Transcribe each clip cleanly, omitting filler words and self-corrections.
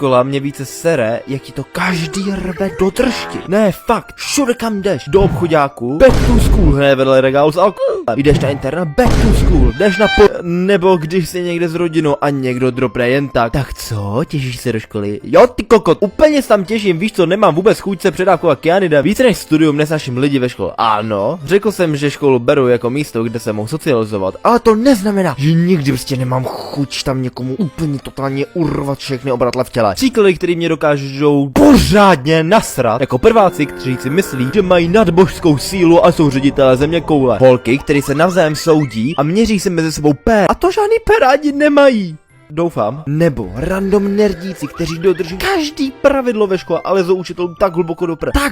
škola mě více sere, jak ti to každý rve do držky. Ne, fakt, všude kam jdeš, do obchodáku, back to school, hned vedle regál s alkoholem. Jdeš na internet, back to school, jdeš na nebo když jsi někde s rodinou a někdo dropne jen tak. Tak co, těšíš se do školy? Jo ty kokot, úplně se tam těším, víš co, nemám vůbec chuť se předávkovat kyanida. Více než studium nesnáším lidi ve škole. Ano, řekl jsem, že školu beru jako místo, kde se mohu socializovat, ale to neznamená, že nikdy prostě nemám chuť tam někomu úplně totálně urvat všechny obratle v těle. Příklady, který mě dokážou pořádně nasrat, jako prváci, kteří si myslí, že mají nadbožskou sílu a jsou ředitelé země koule. Holky, který se navzájem soudí a měří se mezi sebou pér, a to žádný pér ani nemají. Doufám. Nebo random nerdíci, kteří dodrží každý pravidlo ve škole, ale jsou učitelům tak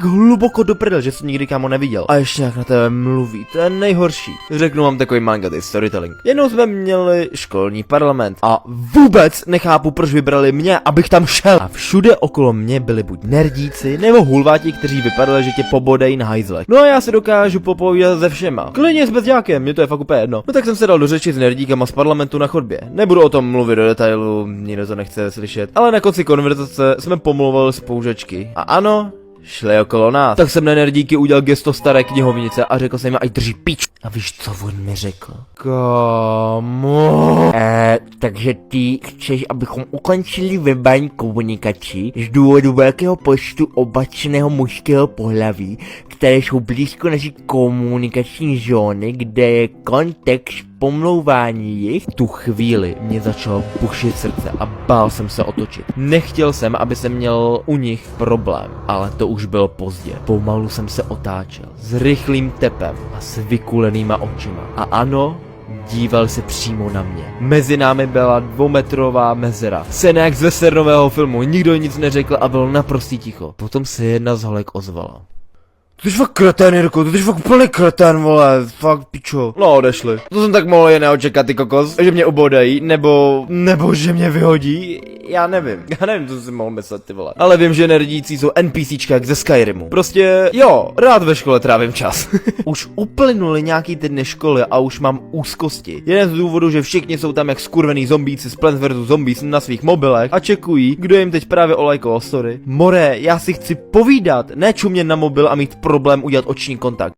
hluboko do prdel, že jsem nikdy kámo neviděl. A ještě jak na tebe mluví, to je nejhorší. Řeknu vám takový manga, ty storytelling. Jednou jsme měli školní parlament a vůbec nechápu, proč vybrali mě, abych tam šel. A všude okolo mě byli buď nerdíci, nebo hulváti, kteří vypadali, že tě pobodejí na hajzlech. No a já si dokážu popovídat se všema. Klidně s bezďákem, mě to je fakt úplně jedno. No tak jsem se dal do řeči s nerdíkama z parlamentu na chodbě. Nebudu o tom mluvit do detailu, nikdo to nechce slyšet, ale na konci konverzace jsme pomluvili spoužačky. A ano, šli okolo nás. Tak jsem na nerdíky udělal gesto staré knihovnice a řekl jsem jim, ať drží pič. A víš, co on mi řekl? Kámo. Takže ty chceš, abychom ukončili verbální komunikaci z důvodu velkého počtu obačného mužského pohlaví, které jsou blízko naší komunikační zóny, kde je kontext pomlouvání jich. Tu chvíli mě začalo bušit srdce a bál jsem se otočit. Nechtěl jsem, aby se měl u nich problém, ale to už bylo pozdě. Pomalu jsem se otáčel s rychlým tepem a s vykulenýma očima. A ano, díval se přímo na mě. Mezi námi byla 2metrová mezera. Scéna jak z westernového filmu, nikdo nic neřekl a bylo naprostý ticho. Potom se jedna z holek ozvala. Ty jsi fakt kretén, Jirko, ty jsi fakt úplný kretén, vole, fakt pičo. No, odešli. To jsem tak mohl jen neočekat, ty kokos, že mě ubodají, nebo že mě vyhodí, já nevím, co si mohl myslet, ty vole. Ale vím, že nerdící jsou NPCčka jak ze Skyrimu. Prostě, jo, rád ve škole trávím čas. Už uplynuly nějaký týdny školy a už mám úzkosti. Jeden z důvodů, že všichni jsou tam jak skurvený zombíci z Plants vs. Zombies na svých mobilech a čekují, kdo jim teď právě olajkoval story. More, já si chci povídat, ne čumět na mobil a mít problém udělat oční kontakt.